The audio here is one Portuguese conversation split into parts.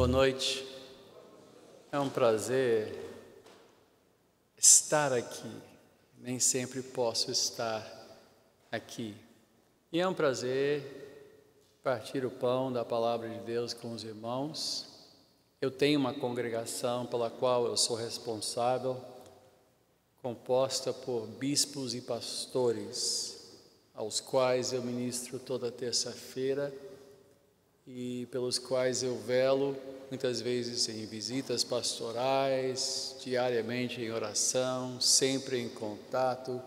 Boa noite. É um prazer estar aqui. Nem sempre posso estar aqui. E é um prazer partir o pão da palavra de Deus com os irmãos. Eu tenho uma congregação pela qual eu sou responsável, composta por bispos e pastores, aos quais eu ministro toda terça-feira e pelos quais eu velo, muitas vezes em visitas pastorais, diariamente em oração, sempre em contato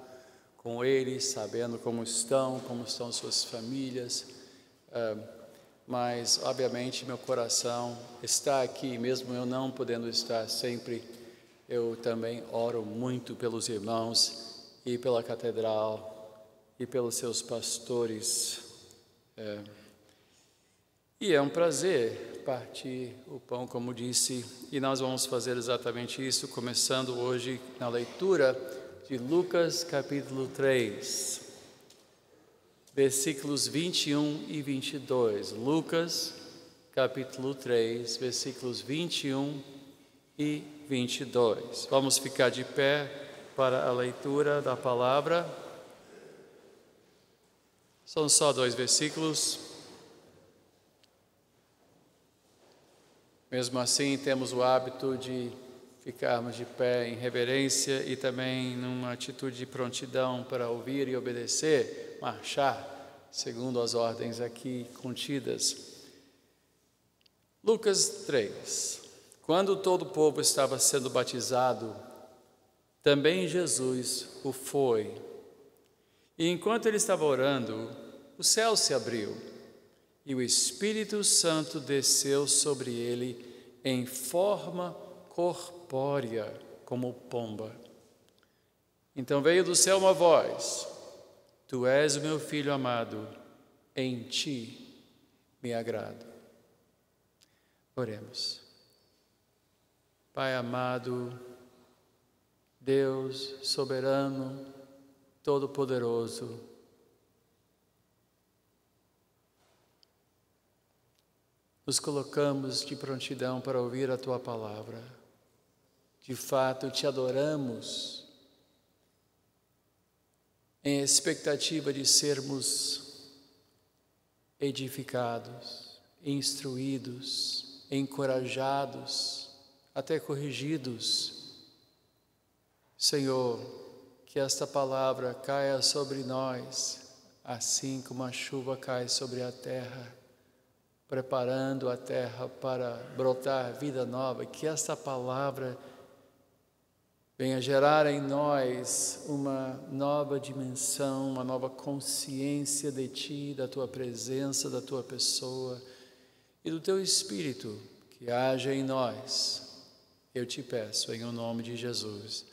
com eles, sabendo como estão suas famílias. Mas, obviamente, meu coração está aqui, mesmo eu não podendo estar sempre. Eu também oro muito pelos irmãos e pela catedral e pelos seus pastores. E é um prazer partir o pão, como disse, e nós vamos fazer exatamente isso, começando hoje na leitura de Lucas capítulo 3, versículos 21 e 22. Lucas capítulo 3, versículos 21 e 22. Vamos ficar de pé para a leitura da palavra. São só 2 versículos. Mesmo assim, temos o hábito de ficarmos de pé em reverência e também numa atitude de prontidão para ouvir e obedecer, marchar segundo as ordens aqui contidas. Lucas 3. Quando todo o povo estava sendo batizado, também Jesus o foi. E enquanto ele estava orando, o céu se abriu. E o Espírito Santo desceu sobre ele em forma corpórea, como pomba. Então veio do céu uma voz: Tu és o meu filho amado, em ti me agrado. Oremos. Pai amado, Deus soberano, todo-poderoso, nos colocamos de prontidão para ouvir a Tua palavra. De fato, Te adoramos em expectativa de sermos edificados, instruídos, encorajados, até corrigidos. Senhor, que esta palavra caia sobre nós, assim como a chuva cai sobre a terra, preparando a terra para brotar vida nova, que esta palavra venha gerar em nós uma nova dimensão, uma nova consciência de Ti, da Tua presença, da Tua pessoa e do Teu Espírito, que haja em nós. Eu Te peço, em o nome de Jesus.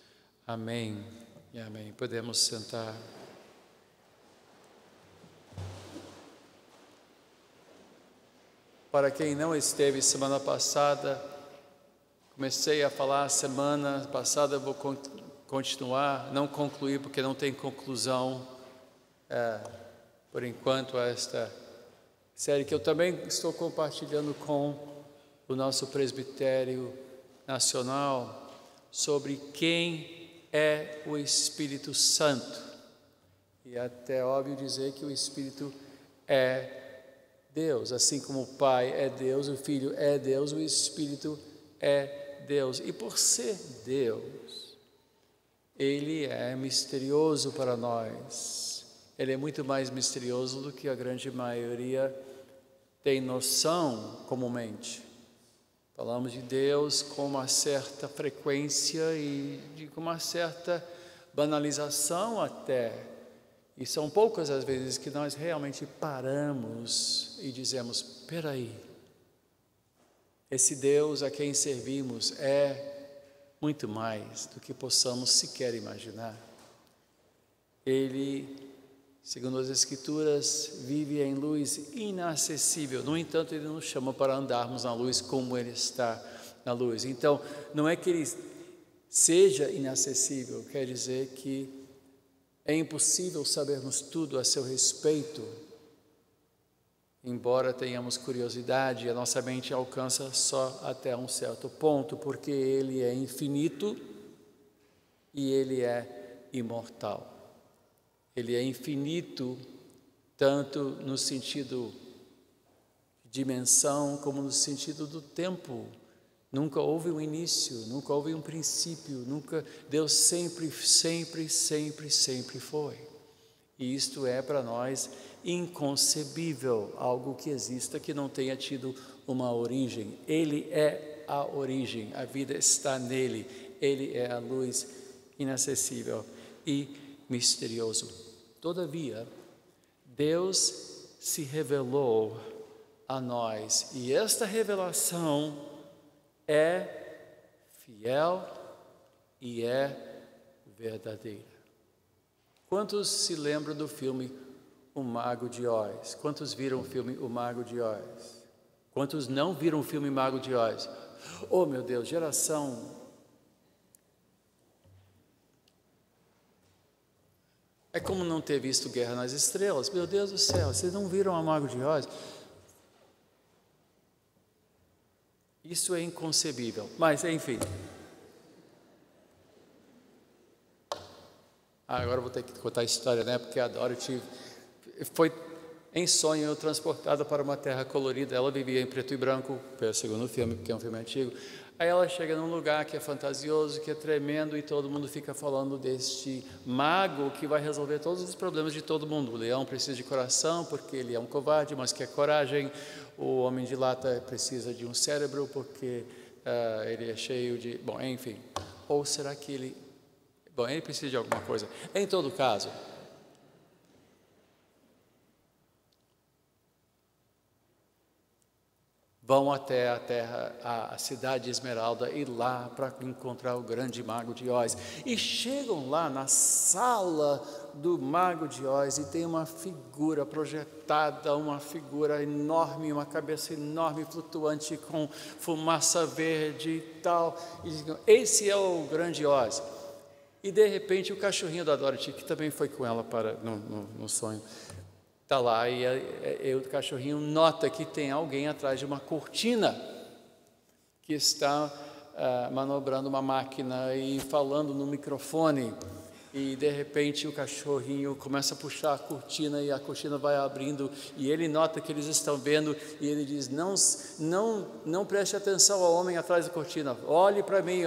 Amém e amém. Podemos sentar. Para quem não esteve semana passada, comecei a falar semana passada, vou continuar, não concluir porque não tem conclusão, por enquanto, a esta série que eu também estou compartilhando com o nosso presbitério nacional, sobre quem é o Espírito Santo. E é até óbvio dizer que o Espírito é Deus, assim como o Pai é Deus, o Filho é Deus, o Espírito é Deus. E por ser Deus, Ele é misterioso para nós. Ele é muito mais misterioso do que a grande maioria tem noção comumente. Falamos de Deus com uma certa frequência e com uma certa banalização até. E são poucas as vezes que nós realmente paramos e dizemos: espera aí, esse Deus a quem servimos é muito mais do que possamos sequer imaginar. Ele, segundo as Escrituras, vive em luz inacessível. No entanto, Ele nos chama para andarmos na luz como Ele está na luz. Então, não é que Ele seja inacessível, quer dizer que é impossível sabermos tudo a seu respeito. embora tenhamos curiosidade, a nossa mente alcança só até um certo ponto, porque Ele é infinito e Ele é imortal. Ele é infinito tanto no sentido de dimensão como no sentido do tempo. Nunca houve um início, nunca houve um princípio, Deus sempre foi. E isto é para nós inconcebível, algo que exista que não tenha tido uma origem. Ele é a origem, a vida está nele, Ele é a luz inacessível e misterioso. Todavia, Deus se revelou a nós e esta revelação é fiel e é verdadeira. Quantos se lembram do filme O Mago de Oz? Quantos viram o filme O Mago de Oz? Quantos não viram o filme Mago de Oz? Oh, meu Deus, geração... É como não ter visto Guerra nas Estrelas. Meu Deus do céu, vocês não viram o Mago de Oz? Isso é inconcebível, mas enfim. Agora eu vou ter que contar a história, né? Porque a Dorothy foi em sonho transportada para uma terra colorida. Ela vivia em preto e branco, pelo segundo filme, porque é um filme antigo. Aí ela chega num lugar que é fantasioso, que é tremendo, e todo mundo fica falando deste mago que vai resolver todos os problemas de todo mundo. O leão precisa de coração, porque ele é um covarde, mas quer coragem. O homem de lata precisa de um cérebro, porque ele é cheio de... Bom, enfim. Ou será que ele... Bom, ele precisa de alguma coisa. Em todo caso... Vão até a terra, a cidade de Esmeralda, e lá para encontrar o grande Mago de Oz. E chegam lá na sala do Mago de Oz e tem uma figura projetada, uma figura enorme, uma cabeça enorme, flutuante, com fumaça verde e tal. E dizem, esse é o grande Oz. E de repente o cachorrinho da Dorothy, que também foi com ela no sonho, está lá e o cachorrinho nota que tem alguém atrás de uma cortina que está manobrando uma máquina e falando no microfone. E de repente o cachorrinho começa a puxar a cortina e a cortina vai abrindo e ele nota que eles estão vendo e ele diz, não preste atenção ao homem atrás da cortina, olhe para mim,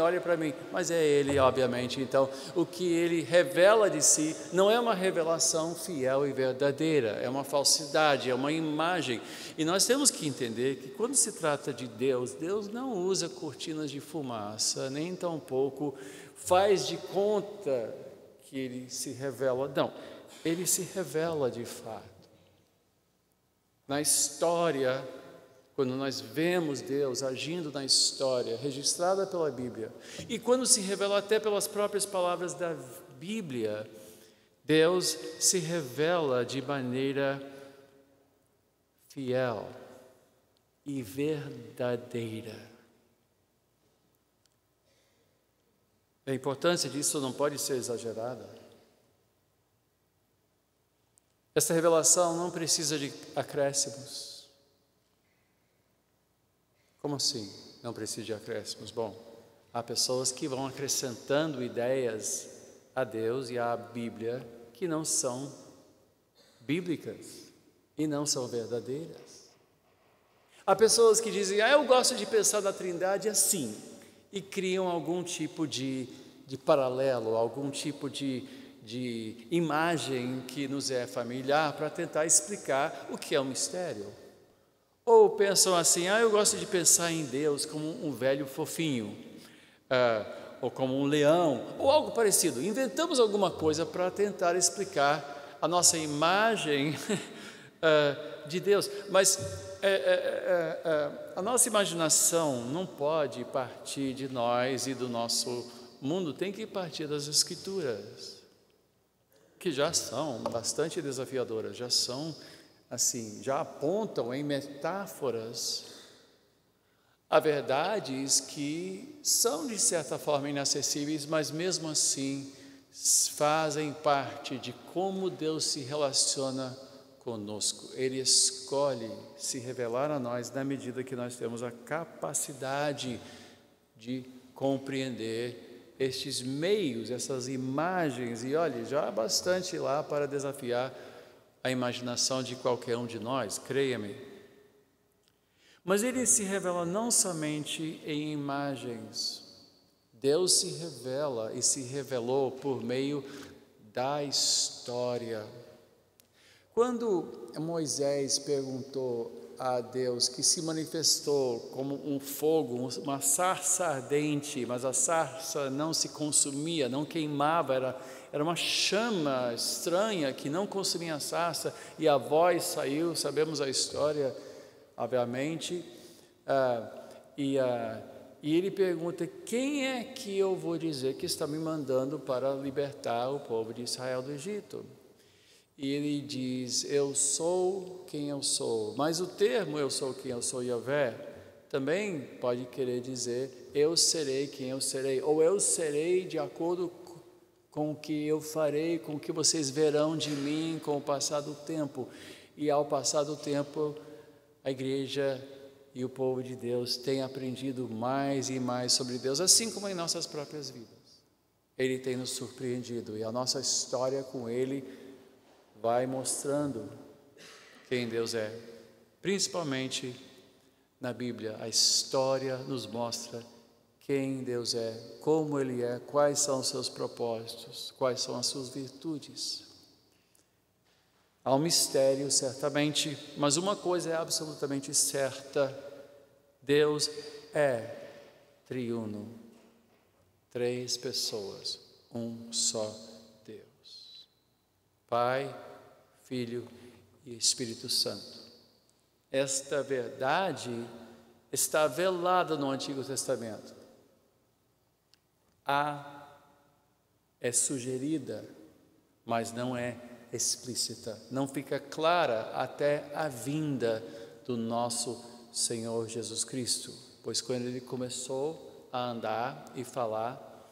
mas é ele, obviamente. Então o que ele revela de si não é uma revelação fiel e verdadeira, é uma falsidade, é uma imagem. E nós temos que entender que quando se trata de Deus, Deus não usa cortinas de fumaça, nem tampouco faz de conta que ele se revela, não, ele se revela de fato. Na história, quando nós vemos Deus agindo na história, registrada pela Bíblia, e quando se revela até pelas próprias palavras da Bíblia, Deus se revela de maneira fiel e verdadeira. A importância disso não pode ser exagerada. Essa revelação não precisa de acréscimos. Como assim? Não precisa de acréscimos? Bom, há pessoas que vão acrescentando ideias a Deus e à Bíblia que não são bíblicas e não são verdadeiras. Há pessoas que dizem, eu gosto de pensar na Trindade assim, e criam algum tipo de paralelo, algum tipo de imagem que nos é familiar para tentar explicar o que é um mistério. Ou pensam assim, eu gosto de pensar em Deus como um velho fofinho, ou como um leão, ou algo parecido. Inventamos alguma coisa para tentar explicar a nossa imagem de Deus, mas a nossa imaginação não pode partir de nós e do nosso mundo, tem que partir das Escrituras, que já são bastante desafiadoras, já são assim, já apontam em metáforas a verdades que são de certa forma inacessíveis, mas mesmo assim fazem parte de como Deus se relaciona conosco. Ele escolhe se revelar a nós na medida que nós temos a capacidade de compreender estes meios, essas imagens. E olha, já há bastante lá para desafiar a imaginação de qualquer um de nós, creia-me. Mas ele se revela não somente em imagens. Deus se revela e se revelou por meio da história. Quando Moisés perguntou a Deus, que se manifestou como um fogo, uma sarça ardente, mas a sarça não se consumia, não queimava, era uma chama estranha que não consumia a sarça, e a voz saiu, sabemos a história, obviamente, e ele pergunta: quem é que eu vou dizer que está me mandando para libertar o povo de Israel do Egito? E ele diz: eu sou quem eu sou. Mas o termo eu sou quem eu sou, Yahvé, também pode querer dizer eu serei quem eu serei, ou eu serei de acordo com o que eu farei, com o que vocês verão de mim com o passar do tempo. E ao passar do tempo, a igreja e o povo de Deus têm aprendido mais e mais sobre Deus, assim como em nossas próprias vidas. Ele tem nos surpreendido, e a nossa história com Ele vai mostrando quem Deus é. Principalmente na Bíblia, a história nos mostra quem Deus é, como Ele é, quais são os seus propósitos, quais são as suas virtudes. Há um mistério, certamente, mas uma coisa é absolutamente certa: Deus é triuno, 3 pessoas, um só Deus, Pai, Filho e Espírito Santo. Esta verdade está velada no Antigo Testamento. É sugerida, mas não é explícita, não fica clara até a vinda do nosso Senhor Jesus Cristo, pois quando Ele começou a andar e falar,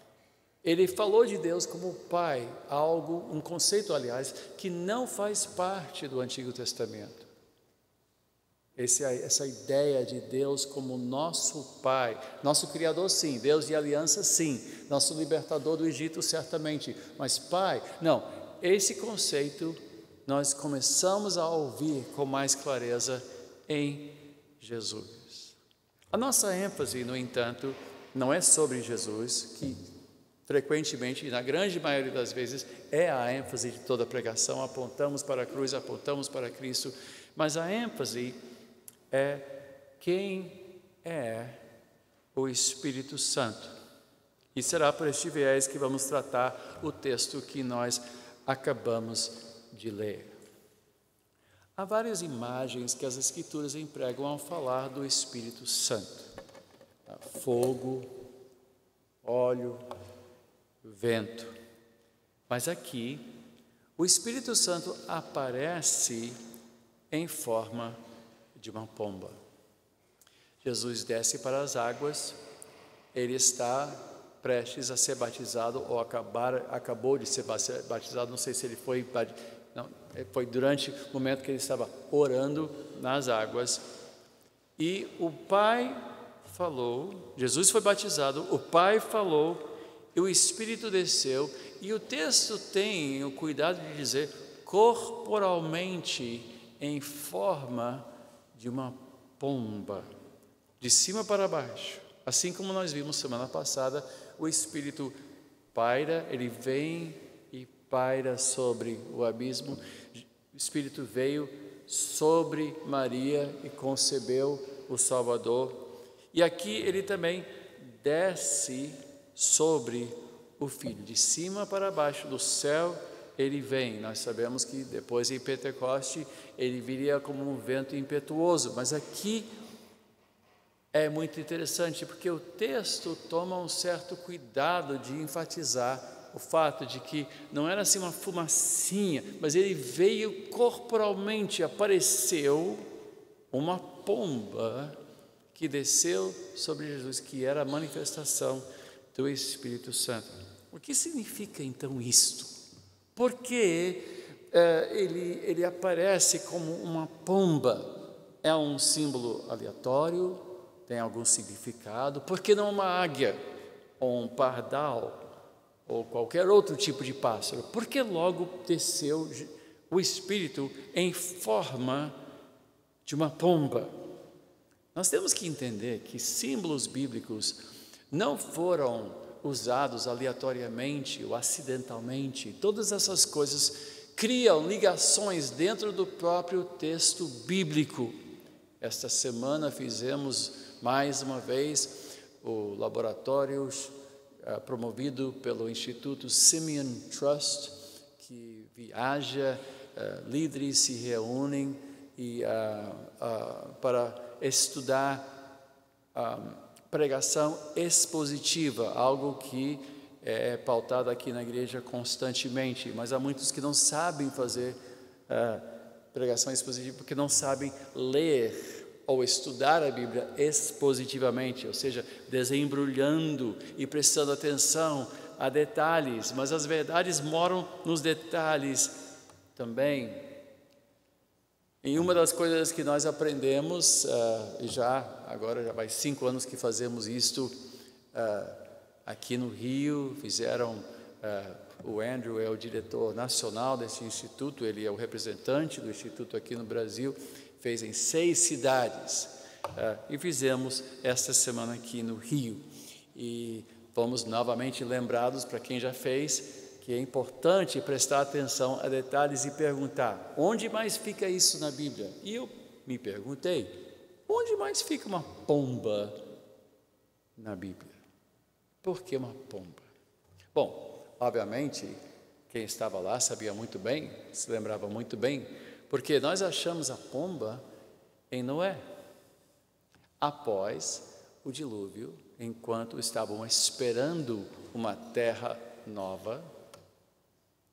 Ele falou de Deus como Pai, um conceito, aliás, que não faz parte do Antigo Testamento. Essa ideia de Deus como nosso Pai, nosso Criador, sim, Deus de aliança, sim, nosso libertador do Egito, certamente, mas Pai, não, esse conceito nós começamos a ouvir com mais clareza em Jesus. A nossa ênfase, no entanto, não é sobre Jesus, que frequentemente, e na grande maioria das vezes, é a ênfase de toda a pregação. Apontamos para a cruz, apontamos para Cristo, mas a ênfase é quem é o Espírito Santo. E será por este viés que vamos tratar o texto que nós acabamos de ler. Há várias imagens que as Escrituras empregam ao falar do Espírito Santo: fogo, óleo, vento. Mas aqui, o Espírito Santo aparece em forma de uma pomba. Jesus desce para as águas, Ele está prestes a ser batizado, ou acabou de ser batizado, não sei se ele foi durante o momento que ele estava orando nas águas, e o Pai falou, Jesus foi batizado, o Pai falou, e o Espírito desceu, e o texto tem o cuidado de dizer corporalmente, em forma de uma pomba, de cima para baixo. Assim como nós vimos semana passada, o Espírito paira, ele vem e paira sobre o abismo. O Espírito veio sobre Maria e concebeu o Salvador. E aqui ele também desce sobre o Filho, de cima para baixo, do céu ele vem. Nós sabemos que depois em Pentecoste ele viria como um vento impetuoso, mas aqui é muito interessante, porque o texto toma um certo cuidado de enfatizar o fato de que não era assim uma fumacinha, mas ele veio corporalmente, apareceu uma pomba que desceu sobre Jesus, que era a manifestação do Espírito Santo. O que significa então isto? Por que ele aparece como uma pomba. É um símbolo aleatório, tem algum significado. Por que não uma águia, ou um pardal, ou qualquer outro tipo de pássaro? Porque logo desceu o Espírito em forma de uma pomba. Nós temos que entender que símbolos bíblicos não foram usados aleatoriamente ou acidentalmente. Todas essas coisas criam ligações dentro do próprio texto bíblico. Esta semana fizemos mais uma vez o laboratório promovido pelo Instituto Simeon Trust, que viaja, líderes se reúnem para estudar pregação expositiva, algo que é pautado aqui na igreja constantemente, mas há muitos que não sabem fazer pregação expositiva porque não sabem ler ou estudar a Bíblia expositivamente, ou seja, desembrulhando e prestando atenção a detalhes, mas as verdades moram nos detalhes também. E uma das coisas que nós aprendemos, agora já vai 5 anos que fazemos isto aqui no Rio, o Andrew é o diretor nacional desse instituto, ele é o representante do instituto aqui no Brasil, fez em 6 cidades, e fizemos esta semana aqui no Rio. E fomos novamente lembrados, para quem já fez, que é importante prestar atenção a detalhes e perguntar: onde mais fica isso na Bíblia? E eu me perguntei: onde mais fica uma pomba na Bíblia? Por que uma pomba? Bom, obviamente, quem estava lá sabia muito bem, se lembrava muito bem, porque nós achamos a pomba em Noé, após o dilúvio, enquanto estavam esperando uma terra nova.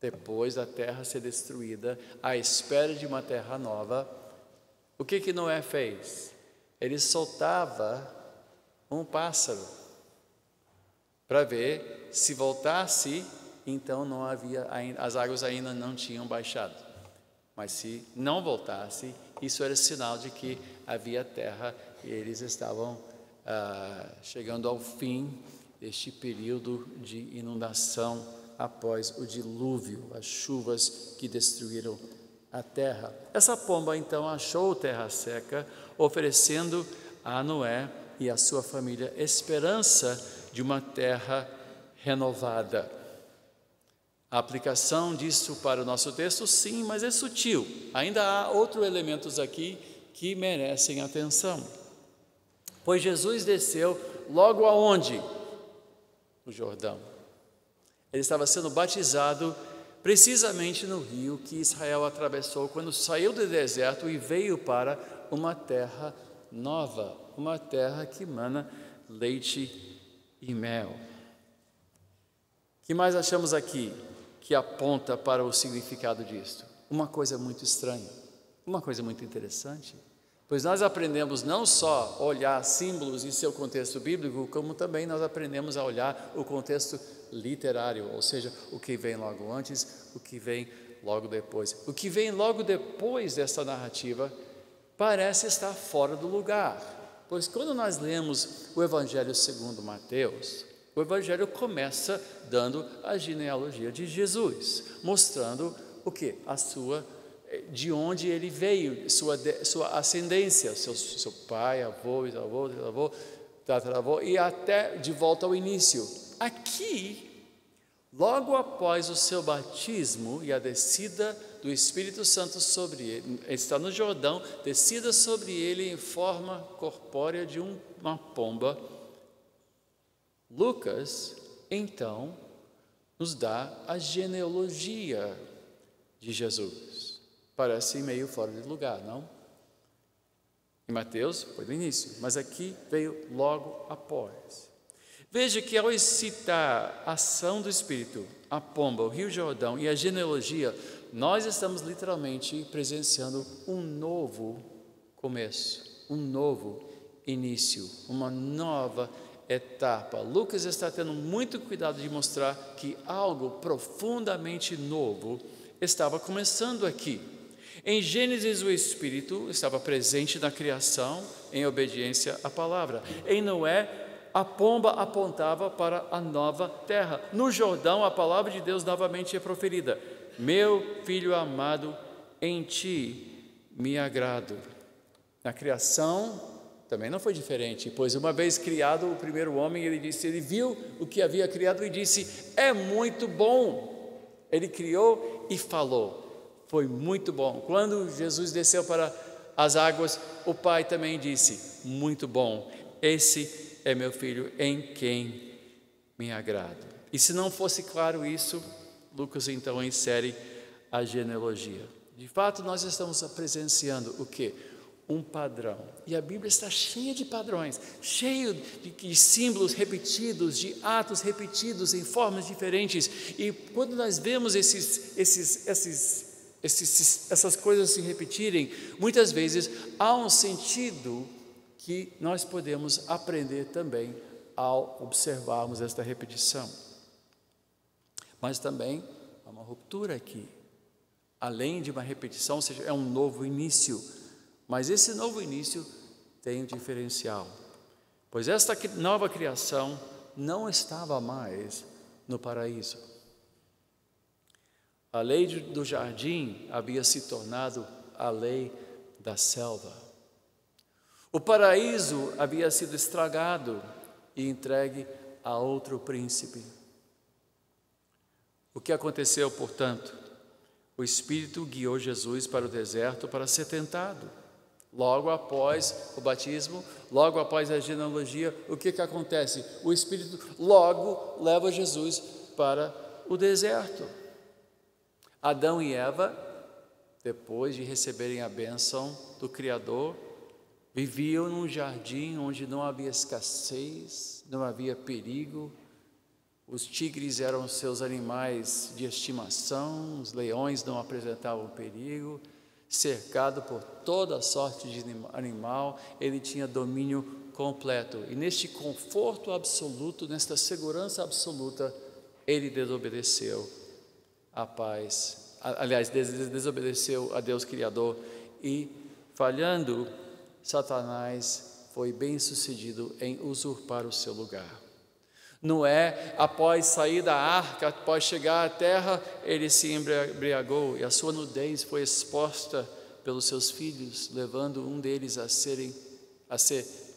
Depois da terra ser destruída, à espera de uma terra nova, o que Noé fez? Ele soltava um pássaro para ver se voltasse, então não havia, as águas ainda não tinham baixado. Mas se não voltasse, isso era sinal de que havia terra e eles estavam chegando ao fim deste período de inundação após o dilúvio, as chuvas que destruíram a terra. Essa pomba então achou terra seca, oferecendo a Noé e a sua família esperança de uma terra renovada. A aplicação disso para o nosso texto, sim, mas é sutil. Ainda há outros elementos aqui que merecem atenção. Pois Jesus desceu logo aonde? No Jordão. Ele estava sendo batizado precisamente no rio que Israel atravessou quando saiu do deserto e veio para uma terra nova, uma terra que mana leite e mel. O que mais achamos aqui que aponta para o significado disto? Uma coisa muito estranha, uma coisa muito interessante, pois nós aprendemos não só a olhar símbolos em seu contexto bíblico, como também nós aprendemos a olhar o contexto literário, ou seja, o que vem logo antes, o que vem logo depois. O que vem logo depois dessa narrativa parece estar fora do lugar, pois quando nós lemos o Evangelho segundo Mateus, o Evangelho começa dando a genealogia de Jesus, mostrando o quê? De onde ele veio, sua ascendência, seu pai, avô, bisavô, tataravô, e até de volta ao início. Aqui, logo após o seu batismo e a descida do Espírito Santo sobre ele, está no Jordão, descida sobre ele em forma corpórea de uma pomba, Lucas, então, nos dá a genealogia de Jesus. Parece meio fora de lugar, não? Em Mateus foi no início, mas aqui veio logo após. Veja que ao citar a ação do Espírito, a pomba, o Rio Jordão e a genealogia, nós estamos literalmente presenciando um novo começo, um novo início, uma nova etapa. Lucas está tendo muito cuidado de mostrar que algo profundamente novo estava começando aqui. Em Gênesis, o Espírito estava presente na criação em obediência à palavra. Em Noé, a pomba apontava para a nova terra. No Jordão, a palavra de Deus novamente é proferida: meu filho amado, em ti me agrado. Na criação também não foi diferente, pois uma vez criado o primeiro homem, ele viu o que havia criado e disse: é muito bom. Ele criou e falou: foi muito bom. Quando Jesus desceu para as águas, o Pai também disse: muito bom, esse é meu filho em quem me agrado. E se não fosse claro isso, Lucas então insere a genealogia. De fato, nós estamos presenciando o quê? Um padrão. E a Bíblia está cheia de padrões, cheio de símbolos repetidos, de atos repetidos em formas diferentes. E quando nós vemos essas coisas se repetirem, muitas vezes há um sentido que nós podemos aprender também ao observarmos esta repetição. Mas também há uma ruptura aqui. Além de uma repetição, ou seja, é um novo início. Mas esse novo início tem um diferencial, pois esta nova criação não estava mais no paraíso. A lei do jardim havia se tornado a lei da selva. O paraíso havia sido estragado e entregue a outro príncipe. O que aconteceu, portanto? O Espírito guiou Jesus para o deserto para ser tentado. Logo após o batismo, logo após a genealogia, o que acontece? O Espírito logo leva Jesus para o deserto. Adão e Eva, depois de receberem a bênção do Criador, viviam num jardim onde não havia escassez, não havia perigo. Os tigres eram seus animais de estimação, os leões não apresentavam perigo. Cercado por toda sorte de animal, ele tinha domínio completo. E neste conforto absoluto, nesta segurança absoluta, ele desobedeceu a paz. Aliás, desobedeceu a Deus Criador e, falhando, Satanás foi bem sucedido em usurpar o seu lugar. Noé, após sair da arca, após chegar à terra, ele se embriagou e a sua nudez foi exposta pelos seus filhos, levando um deles a ser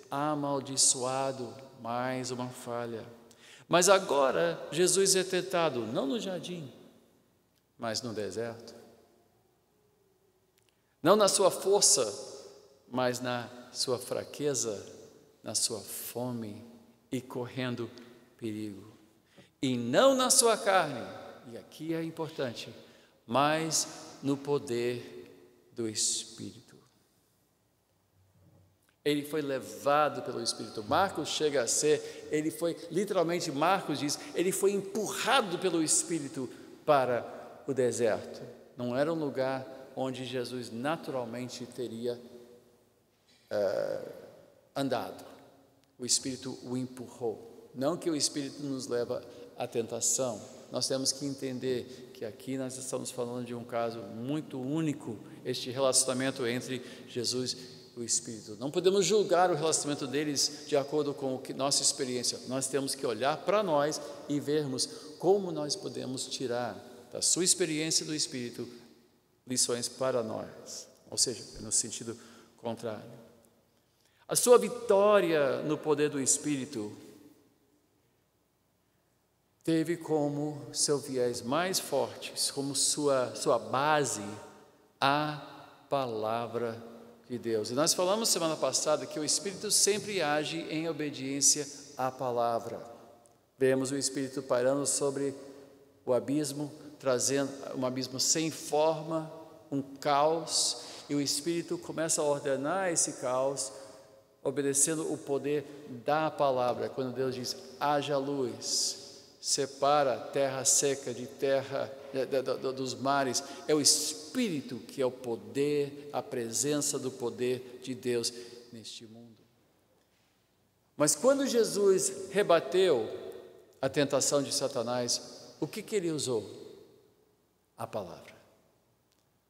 amaldiçoado. Mais uma falha. Mas agora Jesus é tentado, não no jardim, mas no deserto. Não na sua força, mas na sua fraqueza, na sua fome e correndo perigo. E não na sua carne, e aqui é importante, mas no poder do Espírito. Ele foi levado pelo Espírito. Marcos chega a ser, ele foi, literalmente Marcos diz, ele foi empurrado pelo Espírito para o deserto. Não era um lugar onde Jesus naturalmente teria andado. O Espírito o empurrou. Não que o Espírito nos leva à tentação. Nós temos que entender que aqui nós estamos falando de um caso muito único, este relacionamento entre Jesus e o Espírito. Não podemos julgar o relacionamento deles de acordo com a nossa experiência. Nós temos que olhar para nós e vermos como nós podemos tirar da sua experiência do Espírito lições para nós. Ou seja, no sentido contrário. A sua vitória no poder do Espírito teve como seu viés mais forte, como sua base, a palavra de Deus. E nós falamos semana passada que o Espírito sempre age em obediência à palavra. Vemos o Espírito pairando sobre o abismo, trazendo um abismo sem forma, um caos, e o Espírito começa a ordenar esse caos, obedecendo o poder da palavra. Quando Deus diz, haja luz, separa a terra seca de terra dos mares, é o Espírito que é o poder, a presença do poder de Deus neste mundo. Mas quando Jesus rebateu a tentação de Satanás, o que ele usou? A palavra.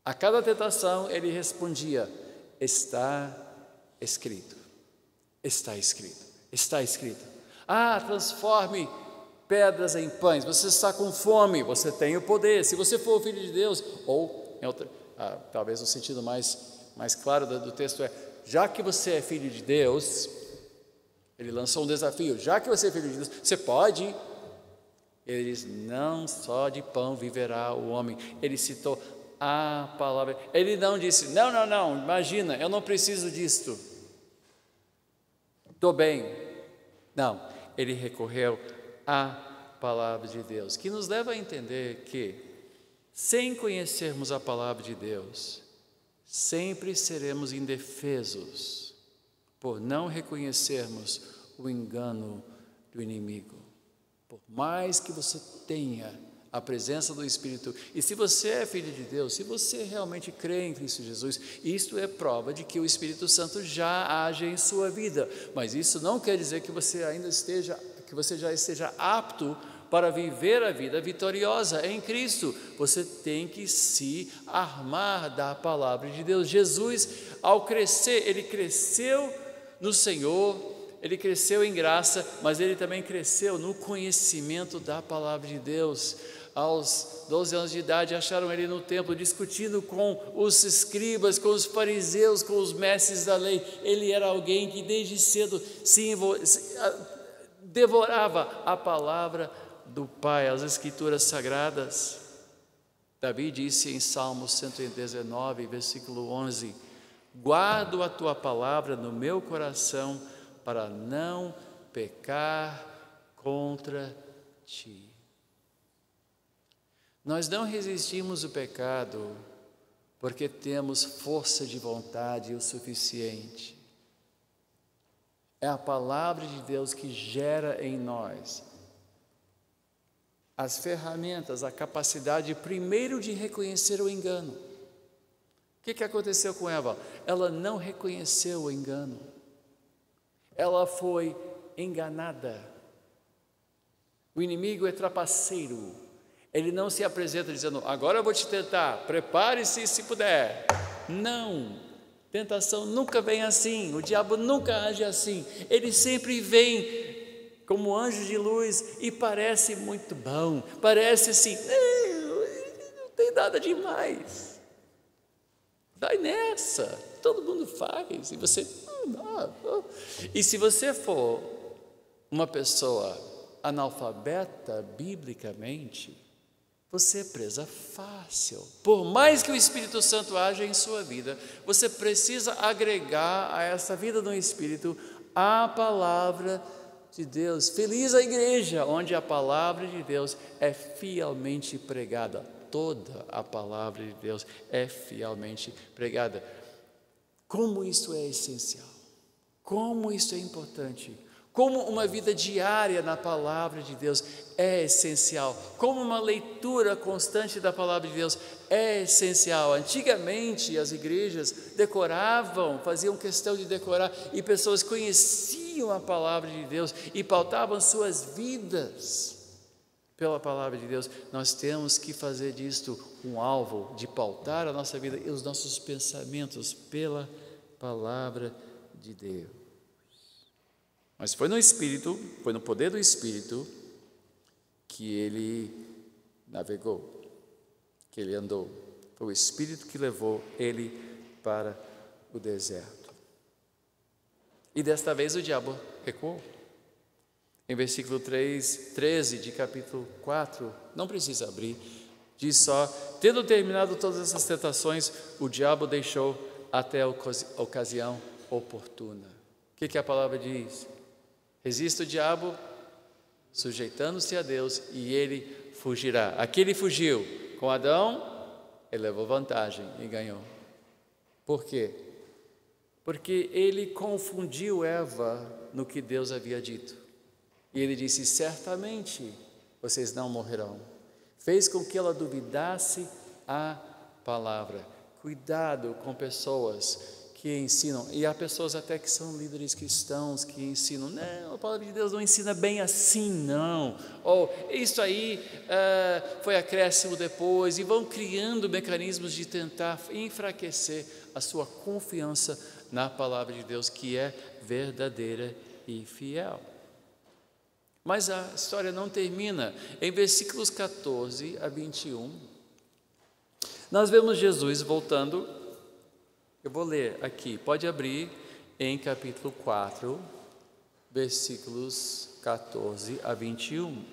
A cada tentação ele respondia: está escrito, está escrito, está escrito. Transforme pedras em pães. Você está com fome, você tem o poder. Se você for o Filho de Deus, ou talvez o sentido mais claro do texto é: já que você é filho de Deus, ele lançou um desafio. Já que você é filho de Deus, você pode. Ele diz: não só de pão viverá o homem. Ele citou a palavra. Ele não disse: não, imagina, eu não preciso disto, estou bem. Não, ele recorreu à palavra de Deus, que nos leva a entender que, sem conhecermos a palavra de Deus, sempre seremos indefesos por não reconhecermos o engano do inimigo. Por mais que você tenha a presença do Espírito, e se você é filho de Deus, se você realmente crê em Cristo Jesus, isto é prova de que o Espírito Santo já age em sua vida, mas isso não quer dizer que você já esteja apto para viver a vida vitoriosa em Cristo. Você tem que se armar da palavra de Deus. Jesus, ao crescer, ele cresceu no Senhor, ele cresceu em graça, mas ele também cresceu no conhecimento da palavra de Deus. Aos 12 anos de idade, acharam ele no templo, discutindo com os escribas, com os fariseus, com os mestres da lei. Ele era alguém que desde cedo devorava a palavra do Pai, as Escrituras Sagradas. Davi disse em Salmo 119, versículo 11: guardo a tua palavra no meu coração, para não pecar contra ti. Nós não resistimos o pecado porque temos força de vontade o suficiente. É a palavra de Deus que gera em nós as ferramentas, a capacidade primeiro de reconhecer o engano. O que aconteceu com Eva? Ela não reconheceu o engano. Ela foi enganada. O inimigo é trapaceiro. Ele não se apresenta dizendo: agora eu vou te tentar, prepare-se se puder. Não, tentação nunca vem assim, o diabo nunca age assim. Ele sempre vem como anjo de luz e parece muito bom, parece assim, não tem nada demais, vai nessa, todo mundo faz, e você, E se você for uma pessoa analfabeta biblicamente, você é presa fácil. Por mais que o Espírito Santo haja em sua vida, você precisa agregar a essa vida do Espírito a palavra de Deus. Feliz a igreja onde a palavra de Deus é fielmente pregada. Toda a palavra de Deus é fielmente pregada. Como isso é essencial, como isso é importante, como uma vida diária na palavra de Deus é essencial, como uma leitura constante da palavra de Deus é essencial. Antigamente as igrejas decoravam, faziam questão de decorar, e pessoas conheciam a palavra de Deus e pautavam suas vidas pela palavra de Deus. Nós temos que fazer disto um alvo, de pautar a nossa vida e os nossos pensamentos pela palavra de Deus. Mas foi no Espírito, foi no poder do Espírito que ele navegou, que ele andou. Foi o Espírito que levou ele para o deserto. E desta vez o diabo recuou. Em versículo 13 de capítulo 4, não precisa abrir, diz só: tendo terminado todas essas tentações, o diabo deixou até a ocasião oportuna. O que a palavra diz? Resista o diabo, sujeitando-se a Deus, e ele fugirá. Aqui ele fugiu. Com Adão, ele levou vantagem e ganhou. Por quê? Porque ele confundiu Eva no que Deus havia dito. E ele disse: certamente vocês não morrerão. Fez com que ela duvidasse a palavra. Cuidado com pessoas que ensinam, e há pessoas até que são líderes cristãos que ensinam, não, a palavra de Deus não ensina bem assim, não, ou isso aí foi acréscimo depois, e vão criando mecanismos de tentar enfraquecer a sua confiança na palavra de Deus, que é verdadeira e fiel. Mas a história não termina. Em versículos 14 a 21, nós vemos Jesus voltando. Eu vou ler aqui, pode abrir em capítulo 4, versículos 14 a 21.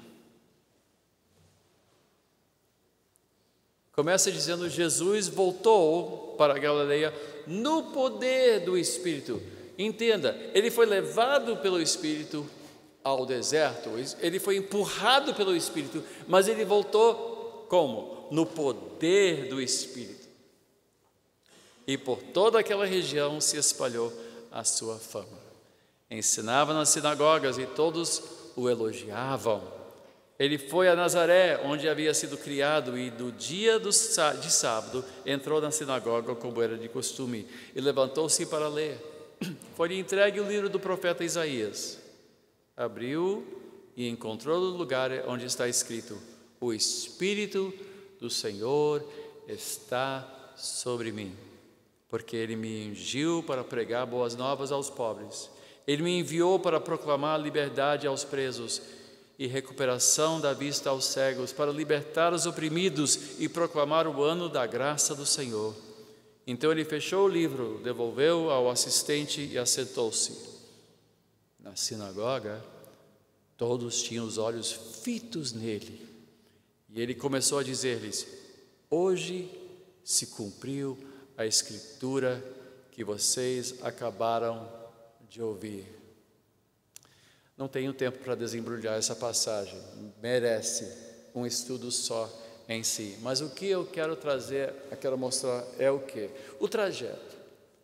Começa dizendo: Jesus voltou para a Galileia no poder do Espírito. Entenda, ele foi levado pelo Espírito ao deserto, ele foi empurrado pelo Espírito, mas ele voltou como? No poder do Espírito. E por toda aquela região se espalhou a sua fama. Ensinava nas sinagogas e todos o elogiavam. Ele foi a Nazaré, onde havia sido criado, e no dia de sábado entrou na sinagoga como era de costume e levantou-se para ler. Foi-lhe entregue o livro do profeta Isaías. Abriu e encontrou o lugar onde está escrito: o Espírito do Senhor está sobre mim, porque Ele me ungiu para pregar boas novas aos pobres. Ele me enviou para proclamar liberdade aos presos e recuperação da vista aos cegos, para libertar os oprimidos e proclamar o ano da graça do Senhor. Então ele fechou o livro, devolveu ao assistente e assentou-se. Na sinagoga, todos tinham os olhos fitos nele. E ele começou a dizer-lhes: hoje se cumpriu a escritura que vocês acabaram de ouvir. Não tenho tempo para desembrulhar essa passagem, merece um estudo só em si. Mas o que eu quero trazer, eu quero mostrar é o quê? O trajeto.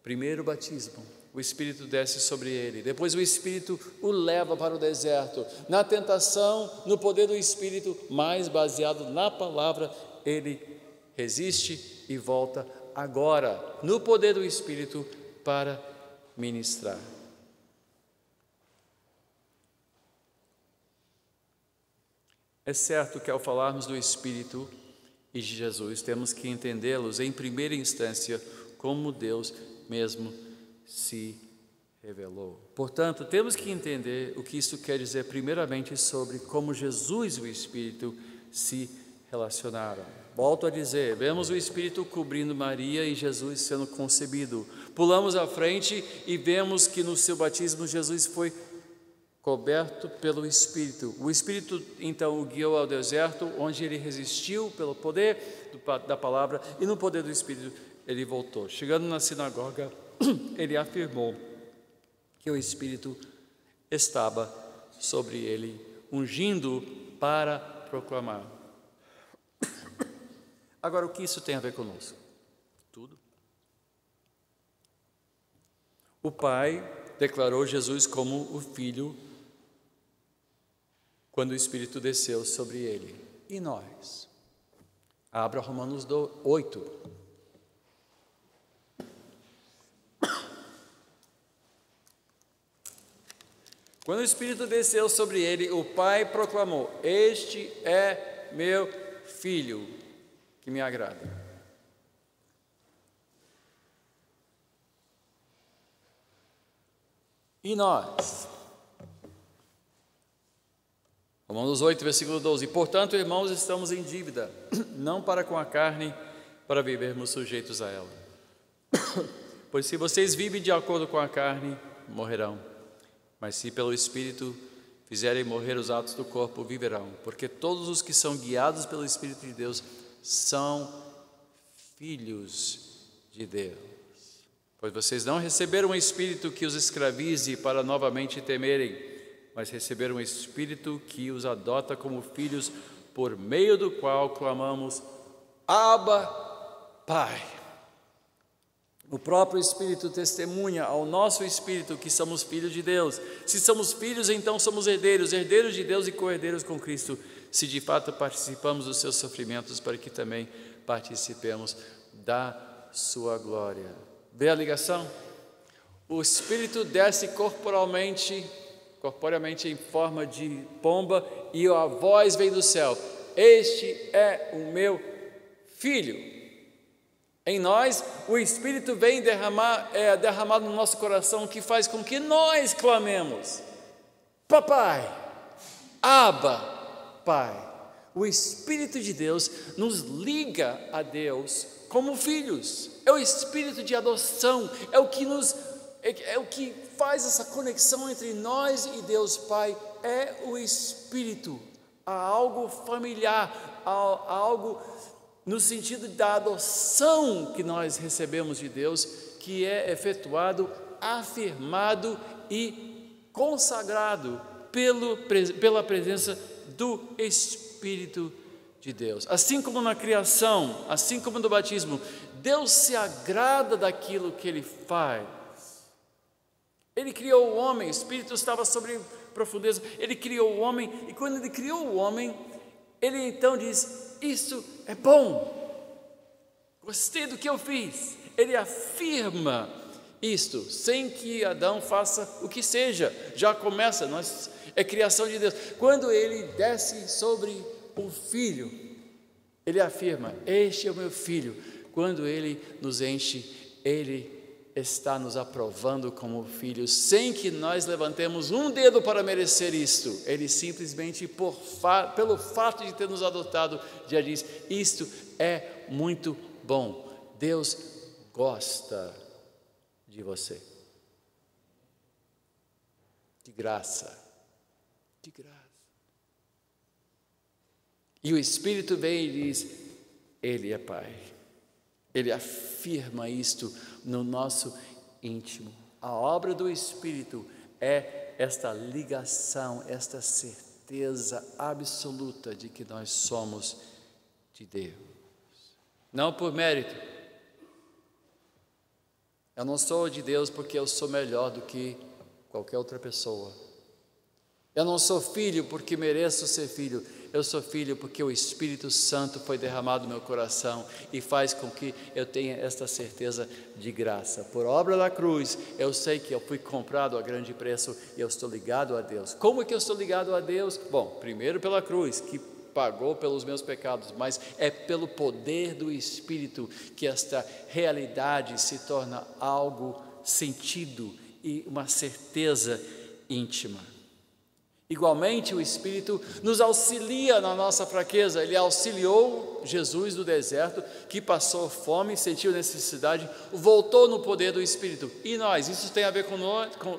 Primeiro o batismo, o Espírito desce sobre ele. Depois o Espírito o leva para o deserto. Na tentação, no poder do Espírito, mais baseado na palavra, ele resiste e volta agora, no poder do Espírito, para ministrar. É certo que ao falarmos do Espírito e de Jesus, temos que entendê-los em primeira instância como Deus mesmo se revelou. Portanto, temos que entender o que isso quer dizer primeiramente sobre como Jesus e o Espírito se relacionaram. Volto a dizer, vemos o Espírito cobrindo Maria e Jesus sendo concebido. Pulamos à frente e vemos que no seu batismo Jesus foi coberto pelo Espírito. O Espírito então o guiou ao deserto, onde ele resistiu pelo poder da palavra, e no poder do Espírito ele voltou. Chegando na sinagoga, ele afirmou que o Espírito estava sobre ele, ungindo para proclamar. Agora, o que isso tem a ver conosco? Tudo. O Pai declarou Jesus como o Filho quando o Espírito desceu sobre ele. E nós? Abra Romanos 8. Quando o Espírito desceu sobre ele, o Pai proclamou: este é meu Filho, que me agrada. E nós? Romanos 8, versículo 12. Portanto, irmãos, estamos em dívida, não para com a carne, para vivermos sujeitos a ela. Pois se vocês vivem de acordo com a carne, morrerão. Mas se pelo Espírito fizerem morrer os atos do corpo, viverão. Porque todos os que são guiados pelo Espírito de Deus são filhos de Deus. Pois vocês não receberam um espírito que os escravize para novamente temerem, mas receberam um Espírito que os adota como filhos, por meio do qual clamamos: Abba, Pai. O próprio Espírito testemunha ao nosso Espírito que somos filhos de Deus. Se somos filhos, então somos herdeiros, herdeiros de Deus e co-herdeiros com Cristo, se de fato participamos dos seus sofrimentos, para que também participemos da sua glória. Vê a ligação? o Espírito desce corporeamente em forma de pomba, e a voz vem do céu: este é o meu Filho. Em nós, o Espírito vem derramado no nosso coração, que faz com que nós clamemos: Papai, Abba, Pai. O Espírito de Deus nos liga a Deus como filhos. É o Espírito de adoção, é o que faz essa conexão entre nós e Deus Pai. É o Espírito. Há algo familiar, há algo no sentido da adoção que nós recebemos de Deus, que é efetuado, afirmado e consagrado pela presença do Espírito de Deus. Assim como na criação, assim como no batismo, Deus se agrada daquilo que Ele faz. Ele criou o homem, o Espírito estava sobre profundeza, Ele criou o homem, e quando Ele criou o homem, Ele então diz: isso é bom, gostei do que eu fiz. Ele afirma isto, sem que Adão faça o que seja, já começa, é criação de Deus. Quando Ele desce sobre o Filho, Ele afirma: este é o meu Filho. Quando Ele nos enche, Ele está nos aprovando como filhos, sem que nós levantemos um dedo para merecer isto. Ele simplesmente, pelo fato de ter nos adotado, já diz: isto é muito bom. Deus gosta de você. De graça. De graça. E o Espírito vem e diz: Ele é Pai. Ele afirma isto no nosso íntimo. A obra do Espírito é esta ligação, esta certeza absoluta de que nós somos de Deus. Não por mérito. Eu não sou de Deus porque eu sou melhor do que qualquer outra pessoa. Eu não sou filho porque mereço ser filho. Eu sou filho porque o Espírito Santo foi derramado no meu coração e faz com que eu tenha esta certeza de graça. Por obra da cruz, eu sei que eu fui comprado a grande preço e eu estou ligado a Deus. Como é que eu estou ligado a Deus? Bom, primeiro pela cruz, que pagou pelos meus pecados, mas é pelo poder do Espírito que esta realidade se torna algo sentido e uma certeza íntima. Igualmente, o Espírito nos auxilia na nossa fraqueza. Ele auxiliou Jesus no deserto, que passou fome, sentiu necessidade, voltou no poder do Espírito. E nós, isso tem a ver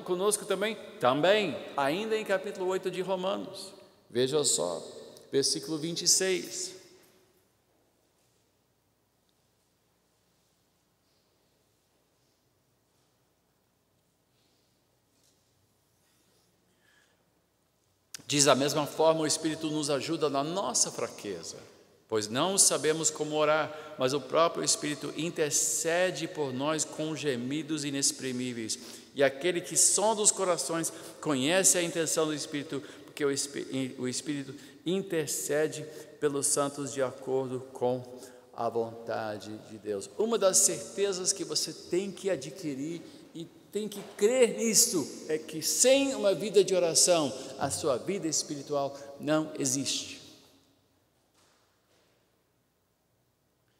conosco também? Também, ainda em capítulo 8 de Romanos. Veja só, versículo 26. Diz: da mesma forma, o Espírito nos ajuda na nossa fraqueza, pois não sabemos como orar, mas o próprio Espírito intercede por nós com gemidos inexprimíveis. E aquele que sonda os corações conhece a intenção do Espírito, porque o Espírito intercede pelos santos de acordo com a vontade de Deus. Uma das certezas que você tem que adquirir e tem que crer nisto é que sem uma vida de oração, a sua vida espiritual não existe.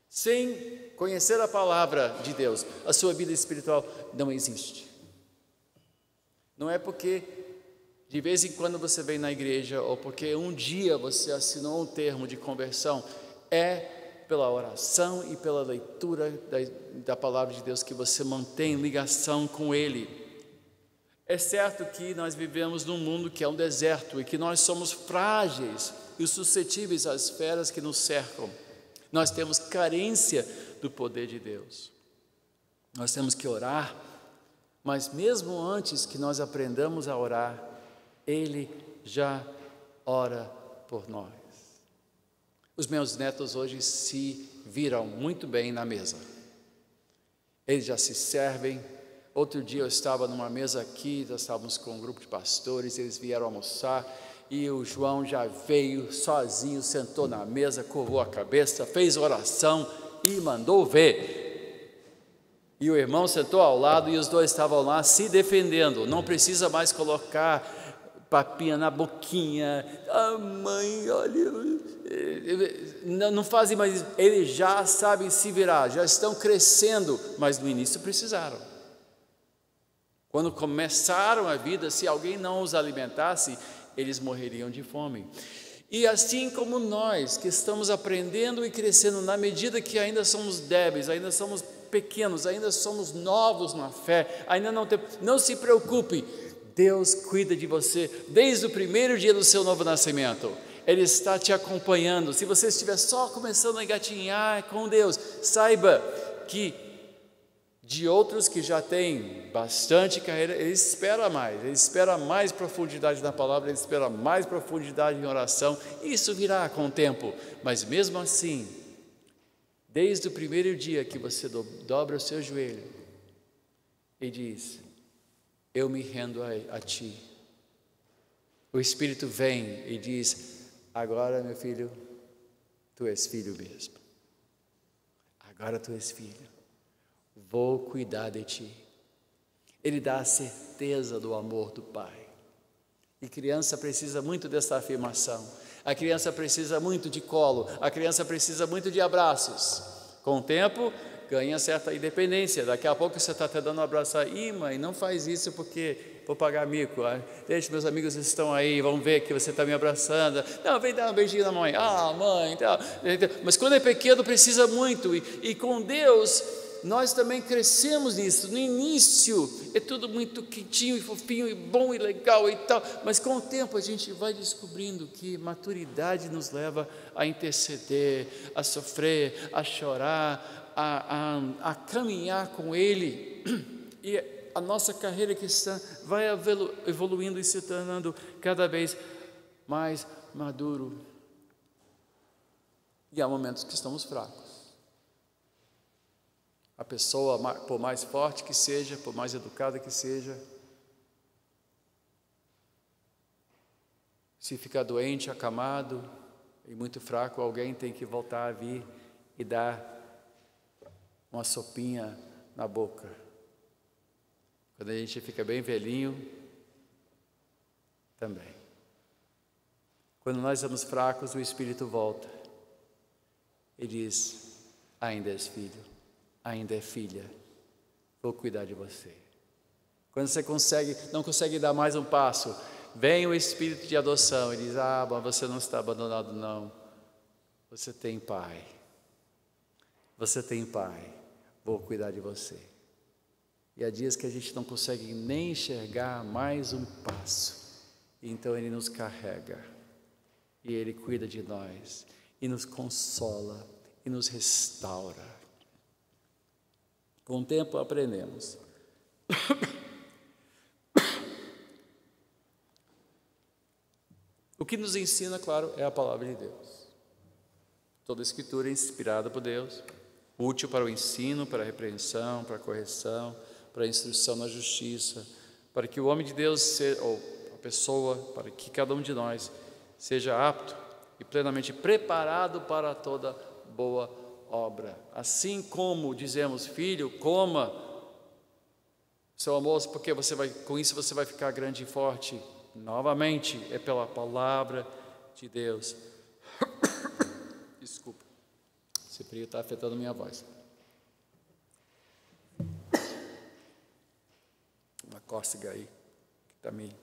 Sem conhecer a palavra de Deus, a sua vida espiritual não existe. Não é porque de vez em quando você vem na igreja, ou porque um dia você assinou um termo de conversão, é pela oração e pela leitura da palavra de Deus que você mantém ligação com Ele. É certo que nós vivemos num mundo que é um deserto e que nós somos frágeis e suscetíveis às feras que nos cercam. Nós temos carência do poder de Deus. Nós temos que orar, mas mesmo antes que nós aprendamos a orar, Ele já ora por nós. Os meus netos hoje se viram muito bem na mesa. Eles já se servem. Outro dia eu estava numa mesa aqui, nós estávamos com um grupo de pastores, eles vieram almoçar e o João já veio sozinho, sentou na mesa, curvou a cabeça, fez oração e mandou ver. E o irmão sentou ao lado e os dois estavam lá se defendendo. Não precisa mais colocar papinha na boquinha. Ah, mãe, olha, não fazem mais isso. Eles já sabem se virar, já estão crescendo, mas no início precisaram. Quando começaram a vida, se alguém não os alimentasse, eles morreriam de fome. E assim como nós, que estamos aprendendo e crescendo na medida que ainda somos débeis, ainda somos pequenos, ainda somos novos na fé, ainda não se preocupe, Deus cuida de você desde o primeiro dia do seu novo nascimento. Ele está te acompanhando. Se você estiver só começando a engatinhar com Deus, saiba que de outros que já têm bastante carreira, ele espera mais profundidade na palavra, ele espera mais profundidade em oração. Isso virá com o tempo, mas mesmo assim, desde o primeiro dia que você dobra o seu joelho e diz: eu me rendo a ti, o Espírito vem e diz: agora, meu filho, tu és filho mesmo, agora tu és filho, vou cuidar de ti. Ele dá a certeza do amor do Pai. E criança precisa muito dessa afirmação. A criança precisa muito de colo, a criança precisa muito de abraços. Com o tempo, ganha certa independência. Daqui a pouco você está até dando um abraço aí, mãe, não faz isso porque vou pagar mico. Deixa, meus amigos estão aí, vão ver que você está me abraçando. Não, vem dar um beijinho na mãe. Ah, mãe, tal. Mas quando é pequeno precisa muito. E com Deus, nós também crescemos nisso. No início é tudo muito quentinho e fofinho e bom e legal e tal, mas com o tempo a gente vai descobrindo que maturidade nos leva a interceder, a sofrer, a chorar, a caminhar com Ele, e a nossa carreira cristã vai evoluindo e se tornando cada vez mais maduro. E há momentos que estamos fracos. A pessoa, por mais forte que seja, por mais educada que seja, se ficar doente, acamado e muito fraco, alguém tem que voltar a vir e dar uma sopinha na boca. Quando a gente fica bem velhinho, também. Quando nós somos fracos, o Espírito volta e diz: ainda és filho, ainda é filha, vou cuidar de você. Quando você não consegue dar mais um passo, vem o Espírito de adoção e diz: ah, mas você não está abandonado não, você tem pai, vou cuidar de você. E há dias que a gente não consegue nem enxergar mais um passo, então Ele nos carrega, e Ele cuida de nós, e nos consola, e nos restaura. Com o tempo aprendemos. O que nos ensina, claro, é a palavra de Deus. Toda a Escritura é inspirada por Deus, útil para o ensino, para a repreensão, para a correção, para a instrução na justiça, para que o homem de Deus, ou a pessoa, para que cada um de nós seja apto e plenamente preparado para toda boa obra. Assim como dizemos: filho, coma seu almoço, porque com isso você vai ficar grande e forte. Novamente, é pela palavra de Deus. Desculpa, esse frio está afetando minha voz. Uma cócega aí, que está me...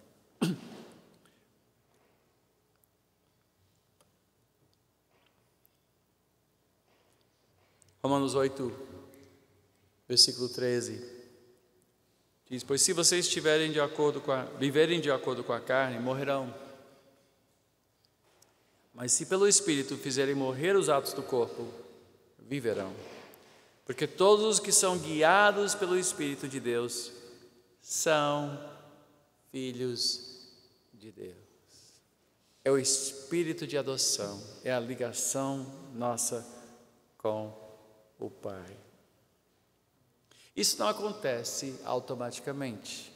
Romanos 8, versículo 13, diz: pois se vocês viverem de acordo com a carne, morrerão. Mas se pelo Espírito fizerem morrer os atos do corpo, viverão. Porque todos os que são guiados pelo Espírito de Deus são filhos de Deus. É o Espírito de adoção, é a ligação nossa com o Pai. Isso não acontece automaticamente.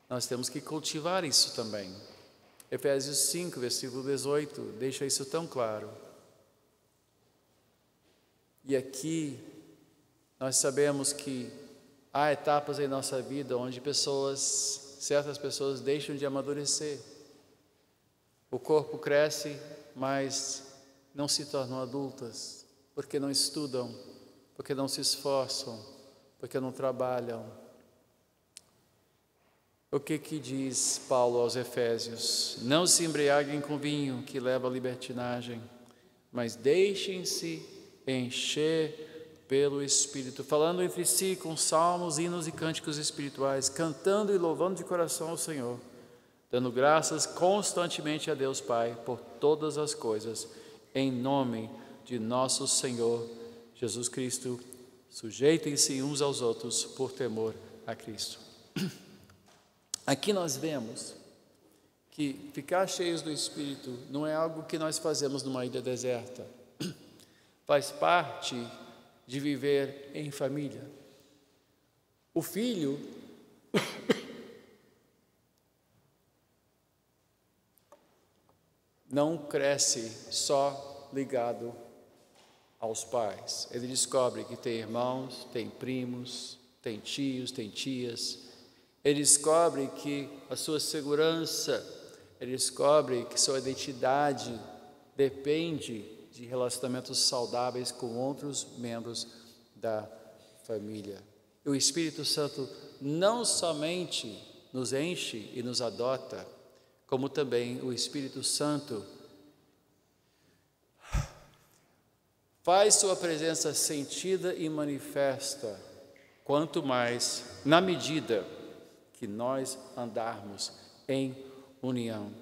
Nós temos que cultivar isso também. Efésios 5, versículo 18, deixa isso tão claro. E aqui nós sabemos que Há etapas em nossa vida onde certas pessoas deixam de amadurecer. O corpo cresce, mas não se tornam adultas, porque não estudam, porque não se esforçam, porque não trabalham. O que diz Paulo aos Efésios? Não se embriaguem com vinho, que leva à libertinagem, mas deixem-se encher pelo Espírito, falando entre si com salmos, hinos e cânticos espirituais, cantando e louvando de coração ao Senhor, dando graças constantemente a Deus Pai por todas as coisas, em nome de nosso Senhor Jesus Cristo. Sujeitem-se uns aos outros por temor a Cristo. Aqui nós vemos que ficar cheios do Espírito não é algo que nós fazemos numa ilha deserta. Faz parte de viver em família. O filho não cresce só ligado aos pais. Ele descobre que tem irmãos, tem primos, tem tios, tem tias. Ele descobre que a sua segurança, ele descobre que sua identidade depende de relacionamentos saudáveis com outros membros da família. E o Espírito Santo não somente nos enche e nos adota, como também o Espírito Santo faz sua presença sentida e manifesta, quanto mais na medida que nós andarmos em união.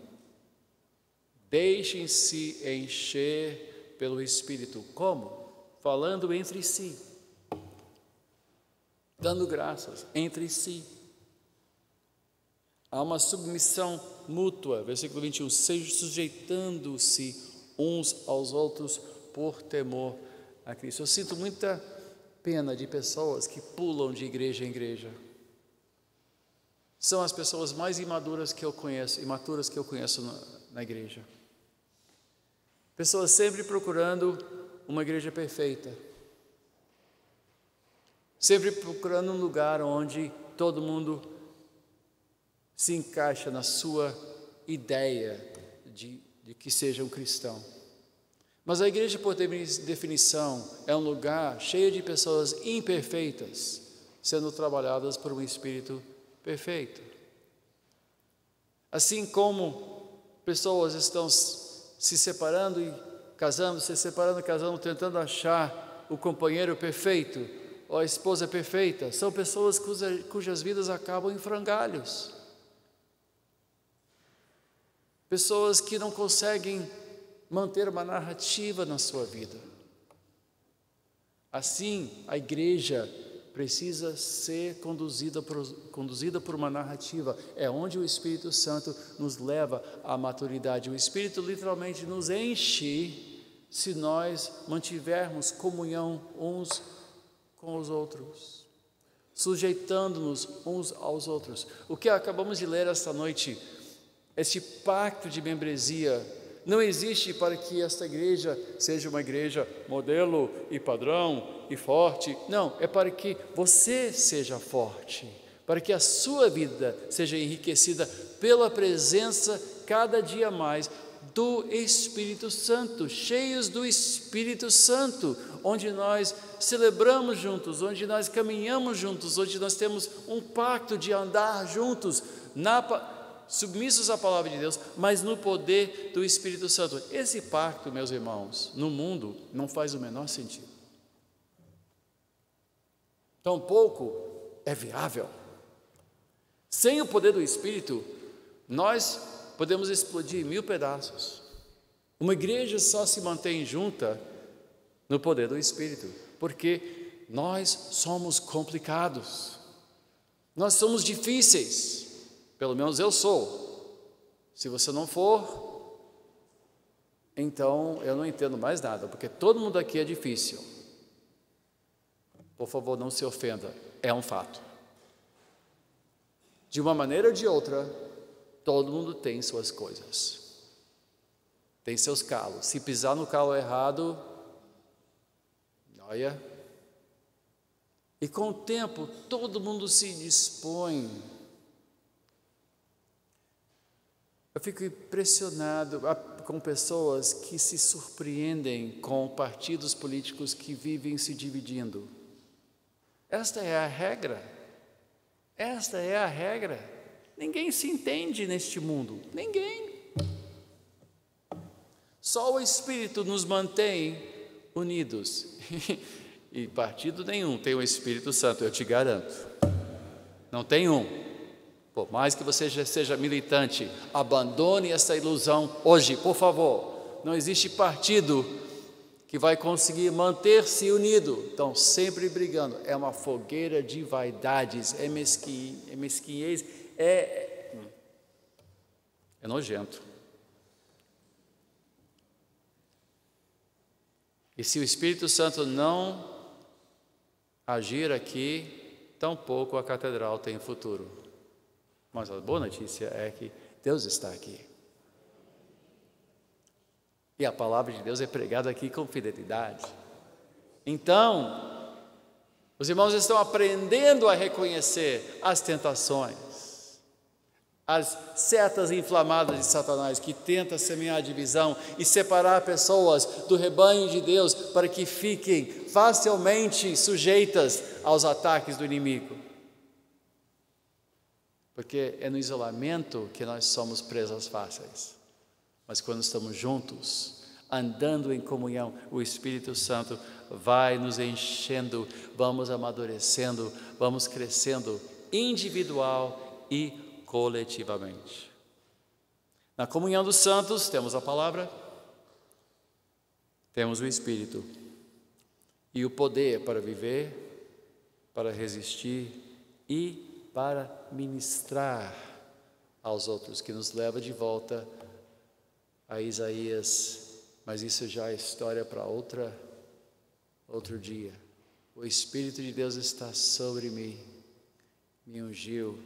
Deixem-se encher pelo Espírito. Como? Falando entre si, dando graças entre si. Há uma submissão mútua, versículo 21, sujeitando-se uns aos outros por temor a Cristo. Eu sinto muita pena de pessoas que pulam de igreja em igreja. São as pessoas mais imaturas que eu conheço na igreja. Pessoas sempre procurando uma igreja perfeita. Sempre procurando um lugar onde todo mundo se encaixa na sua ideia de que seja um cristão. Mas a igreja, por definição, é um lugar cheio de pessoas imperfeitas, sendo trabalhadas por um Espírito perfeito. Assim como pessoas estão se separando e casando, tentando achar o companheiro perfeito ou a esposa perfeita, são pessoas cujas vidas acabam em frangalhos. Pessoas que não conseguem manter uma narrativa na sua vida. Assim, a igreja precisa ser conduzida por uma narrativa. É onde o Espírito Santo nos leva à maturidade. O Espírito literalmente nos enche se nós mantivermos comunhão uns com os outros, sujeitando-nos uns aos outros. O que acabamos de ler esta noite, este pacto de membresia, não existe para que esta igreja seja uma igreja modelo e padrão e forte. Não, é para que você seja forte, para que a sua vida seja enriquecida pela presença cada dia mais do Espírito Santo, cheios do Espírito Santo, onde nós celebramos juntos, onde nós caminhamos juntos, onde nós temos um pacto de andar juntos, submissos à palavra de Deus, mas no poder do Espírito Santo. Esse pacto, meus irmãos, no mundo não faz o menor sentido. Tampouco é viável. Sem o poder do Espírito, nós podemos explodir em 1000 pedaços. Uma igreja só se mantém junta no poder do Espírito, porque nós somos complicados, nós somos difíceis. Pelo menos eu sou. Se você não for, então eu não entendo mais nada, porque todo mundo aqui é difícil. Por favor, não se ofenda, é um fato. De uma maneira ou de outra, todo mundo tem suas coisas, tem seus calos. Se pisar no calo errado, olha, E com o tempo, todo mundo se dispõe. Eu fico impressionado com pessoas que se surpreendem com partidos políticos que vivem se dividindo. Esta é a regra. Esta é a regra. Ninguém se entende neste mundo. Ninguém. Só o Espírito nos mantém unidos. E partido nenhum tem o Espírito Santo, eu te garanto. Não tem um. Por mais que você já seja militante, abandone essa ilusão hoje, por favor. Não existe partido que vai conseguir manter-se unido. Estão sempre brigando. É uma fogueira de vaidades, é mesquinhez, é nojento. E se o Espírito Santo não agir aqui, tampouco a catedral tem futuro. Mas a boa notícia é que Deus está aqui. E a palavra de Deus é pregada aqui com fidelidade. Então, os irmãos estão aprendendo a reconhecer as tentações, as setas inflamadas de Satanás, que tenta semear divisão e separar pessoas do rebanho de Deus para que fiquem facilmente sujeitas aos ataques do inimigo. Porque é no isolamento que nós somos presas fáceis. Mas quando estamos juntos, andando em comunhão, o Espírito Santo vai nos enchendo, vamos amadurecendo, vamos crescendo individual e coletivamente. Na comunhão dos santos temos a palavra, temos o Espírito e o poder para viver, para resistir e para ministrar aos outros, que nos leva de volta a Isaías, mas isso já é história para outro dia. O Espírito de Deus está sobre mim, me ungiu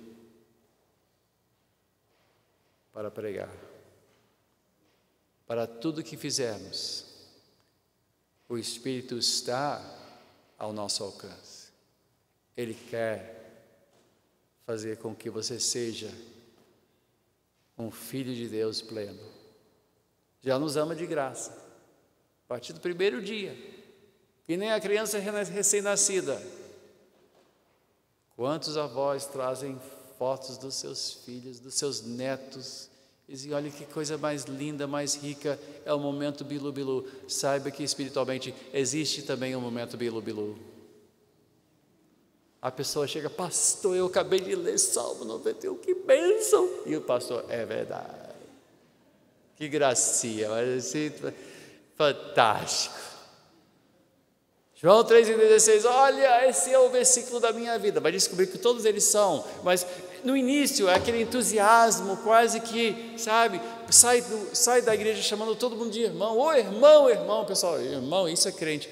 para pregar. Para tudo que fizermos, o Espírito está ao nosso alcance. Ele quer fazer com que você seja um filho de Deus pleno. Já nos ama de graça, a partir do primeiro dia, e nem a criança recém-nascida. Quantos avós trazem fotos dos seus filhos, dos seus netos, e dizem, olha que coisa mais linda, mais rica, é o momento bilu-bilu. Saiba que espiritualmente existe também um momento bilu-bilu. A pessoa chega, pastor, eu acabei de ler Salmo 91, que bênção! E o pastor, é verdade. Que gracinha, mas assim, fantástico. João 3,16, olha, esse é o versículo da minha vida. Vai descobrir que todos eles são, mas no início é aquele entusiasmo, quase que, sabe, sai da igreja chamando todo mundo de irmão. Ô irmão, pessoal, irmão, isso é crente.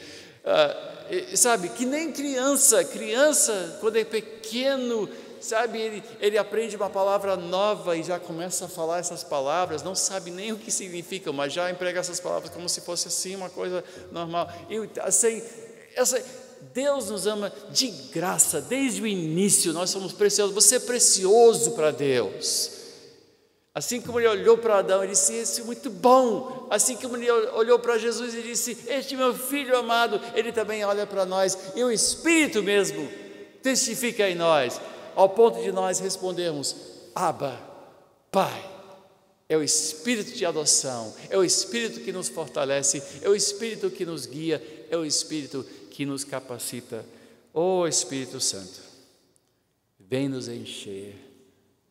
Sabe, que nem criança quando é pequeno, sabe, ele aprende uma palavra nova e já começa a falar essas palavras, não sabe nem o que significam, mas já emprega essas palavras como se fosse assim uma coisa normal. E assim, Deus nos ama de graça, desde o início nós somos preciosos, você é precioso para Deus. Assim como ele olhou para Adão e disse, esse é muito bom. Assim como ele olhou para Jesus e disse, este meu filho amado, ele também olha para nós. E o Espírito mesmo testifica em nós, ao ponto de nós respondermos, Abba, Pai. É o Espírito de adoção, é o Espírito que nos fortalece, é o Espírito que nos guia, é o Espírito que nos capacita. Ó Espírito Santo, vem nos encher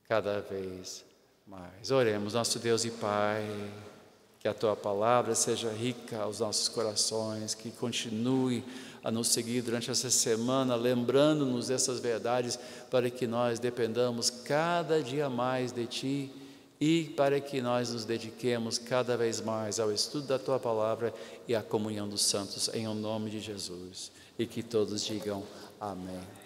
cada vez mais. Oremos, nosso Deus e Pai, que a Tua palavra seja rica aos nossos corações, que continue a nos seguir durante essa semana, lembrando-nos dessas verdades, para que nós dependamos cada dia mais de Ti e para que nós nos dediquemos cada vez mais ao estudo da Tua palavra e à comunhão dos santos, em nome de Jesus. E que todos digam amém.